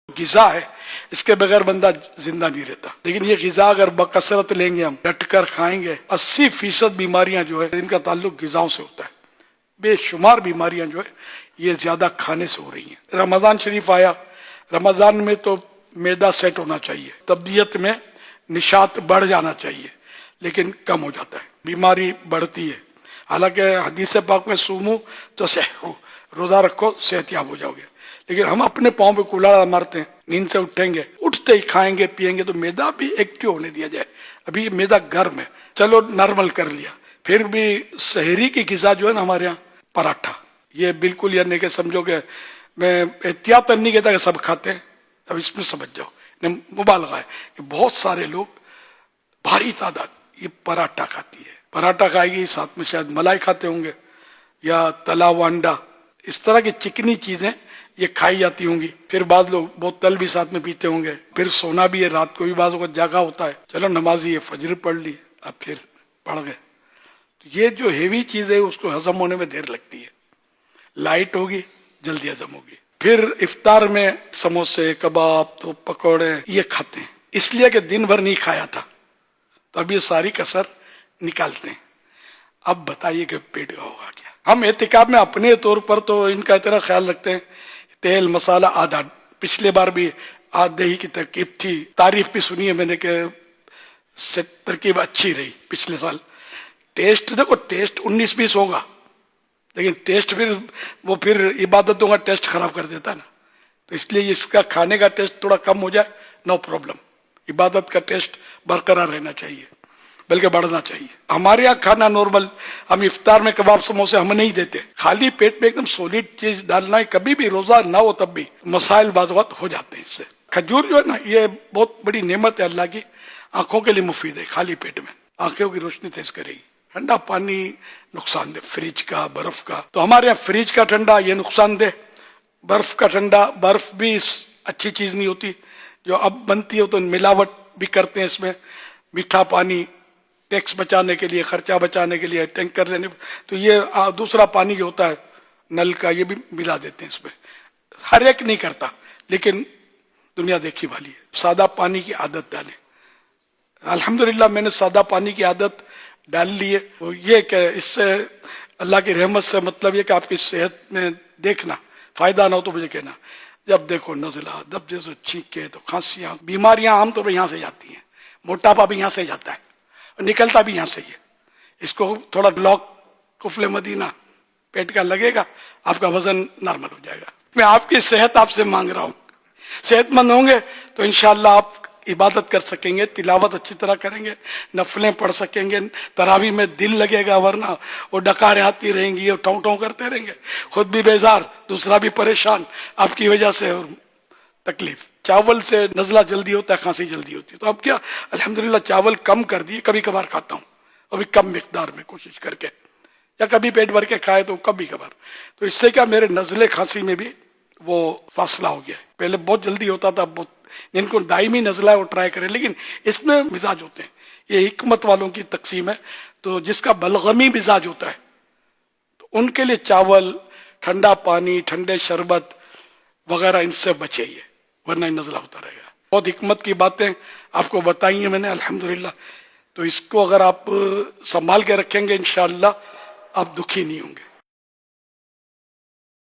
غذا ہے اس کے بغیر بندہ زندہ نہیں رہتا، لیکن یہ غذا اگر بکثرت لیں گے، ہم ڈٹ کر کھائیں گے، 80% بیماریاں جو ہے ان کا تعلق غذاؤں سے ہوتا ہے. بے شمار بیماریاں جو ہے یہ زیادہ کھانے سے ہو رہی ہیں. رمضان شریف آیا، رمضان میں تو معدہ سیٹ ہونا چاہیے، طبیعت میں نشاط بڑھ جانا چاہیے، لیکن کم ہو جاتا ہے، بیماری بڑھتی ہے. حالانکہ حدیث پاک میں سومو تو صحو، روزہ رکھو صحت یاب ہو جاؤ گے، لیکن ہم اپنے پاؤں پہ کلاڑا مارتے ہیں. نیند سے اٹھیں گے، اٹھتے ہی کھائیں گے پیئیں گے تو معدہ بھی ایکٹیو ہونے دیا جائے. ابھی یہ معدہ گرم ہے، چلو نارمل کر لیا. پھر بھی سحری کی غذا جو ہے نا ہمارے یہاں پراٹھا، یہ بالکل یعنی کہ سمجھو کہ میں احتیاط نہیں کہتا کہ سب کھاتے ہیں، اب اس میں سمجھ جاؤ مبالغہ ہے کہ بہت سارے لوگ بھاری تعداد یہ پراٹھا کھاتی ہے. پراٹھا کھائے گی، ساتھ میں شاید ملائی کھاتے ہوں گے یا تلا ہوا انڈا، اس طرح کی چکنی چیزیں یہ کھائی جاتی ہوں گی. پھر بعض لوگ بوتل بھی ساتھ میں پیتے ہوں گے. پھر سونا بھی ہے، رات کو بھی بعض اوقات جاگا ہوتا ہے، چلو نمازی ہے فجر پڑھ لی، اب پھر پڑھ گئے. یہ جو ہیوی چیز ہے اس کو ہضم ہونے میں دیر لگتی ہے، لائٹ ہوگی جلدی ہضم ہوگی. پھر افطار میں سموسے کباب تو پکوڑے یہ کھاتے ہیں، اس لیے کہ دن بھر نہیں کھایا تھا تو اب یہ ساری کسر نکالتے ہیں. اب بتائیے کہ پیٹ کا ہوگا کیا. ہم اعتکاف میں اپنے طور پر تو ان کا اتنا خیال رکھتے ہیں، تیل مسالہ آدھا. پچھلے بار بھی آدھے ہی کی ترکیب تھی، تعریف بھی سنی ہے میں نے کہ ترکیب اچھی رہی. پچھلے سال ٹیسٹ دیکھو، ٹیسٹ 19-20 ہوگا، لیکن ٹیسٹ پھر عبادتوں کا ٹیسٹ خراب کر دیتا ہے نا. تو اس لیے اس کا کھانے کا ٹیسٹ تھوڑا کم ہو جائے، نو پرابلم. عبادت کا ٹیسٹ برقرار رہنا چاہیے، بلکہ بڑھنا چاہیے. ہمارے یہاں کھانا نارمل، ہم افطار میں کباب سموسے ہم نہیں دیتے. خالی پیٹ میں ایک دم سولڈ چیز ڈالنا ہے، کبھی بھی روزہ نہ ہو تب بھی مسائل بعض وقت ہو جاتے ہیں اس سے. کھجور جو ہے نا یہ بہت بڑی نعمت ہے اللہ کی، آنکھوں کے لیے مفید ہے. خالی پیٹ میں آنکھوں کی روشنی تیز کرے گی. ٹھنڈا پانی نقصان دہ، فریج کا برف کا. تو ہمارے یہاں فریج کا ٹھنڈا یہ نقصان دہ، برف کا ٹھنڈا. برف بھی اچھی چیز نہیں ہوتی، جو اب بنتی ہے تو ملاوٹ بھی کرتے ہیں اس میں. میٹھا پانی ٹیکس بچانے کے لیے، خرچہ بچانے کے لیے، ٹینکر لینے، تو یہ دوسرا پانی جو ہوتا ہے نل کا یہ بھی ملا دیتے ہیں اس میں. ہر ایک نہیں کرتا، لیکن دنیا دیکھی والی ہے. سادہ پانی کی عادت ڈالیں. الحمدللہ میں نے سادہ پانی کی عادت ڈال لی ہے. یہ کہ اس سے اللہ کی رحمت سے مطلب یہ کہ آپ کی صحت میں دیکھنا، فائدہ نہ ہو تو مجھے کہنا. جب دیکھو نزلہ، جب جیسے چھینکے تو کھانسیاں، بیماریاں عام طور پہ یہاں سے جاتی ہیں. موٹاپا بھی یہاں سے جاتا ہے اور نکلتا بھی یہاں سے ہی ہے. اس کو تھوڑا بلاک قفل مدینہ پیٹ کا لگے گا، آپ کا وزن نارمل ہو جائے گا. میں آپ کی صحت آپ سے مانگ رہا ہوں. صحت مند ہوں گے تو انشاءاللہ آپ عبادت کر سکیں گے، تلاوت اچھی طرح کریں گے، نفلیں پڑھ سکیں گے، تراویح میں دل لگے گا. ورنہ وہ ڈکاریں آتی رہیں گی اور ٹوں ٹوں کرتے رہیں گے، خود بھی بیزار، دوسرا بھی پریشان آپ کی وجہ سے اور تکلیف. چاول سے نزلہ جلدی ہوتا ہے، کھانسی جلدی ہوتی ہے. تو اب کیا الحمدللہ چاول کم کر دیے، کبھی کبھار کھاتا ہوں، ابھی کم مقدار میں کوشش کر کے، یا کبھی پیٹ بھر کے کھائے تو کبھی کبھار. تو اس سے کیا میرے نزلے کھانسی میں بھی وہ فاصلہ ہو گیا ہے. پہلے بہت جلدی ہوتا تھا. بہت جن کو دائمی نزلہ ہے وہ ٹرائی کریں، لیکن اس میں مزاج ہوتے ہیں. یہ حکمت والوں کی تقسیم ہے. تو جس کا بلغمی مزاج ہوتا ہے تو ان کے لیے چاول، ٹھنڈا پانی، ٹھنڈے شربت وغیرہ ان سے بچے ہی ہے، ورنہ نزلہ ہوتا رہے گا. بہت حکمت کی باتیں آپ کو بتائی ہیں میں نے الحمدللہ. تو اس کو اگر آپ سنبھال کے رکھیں گے انشاءاللہ آپ دکھی نہیں ہوں گے.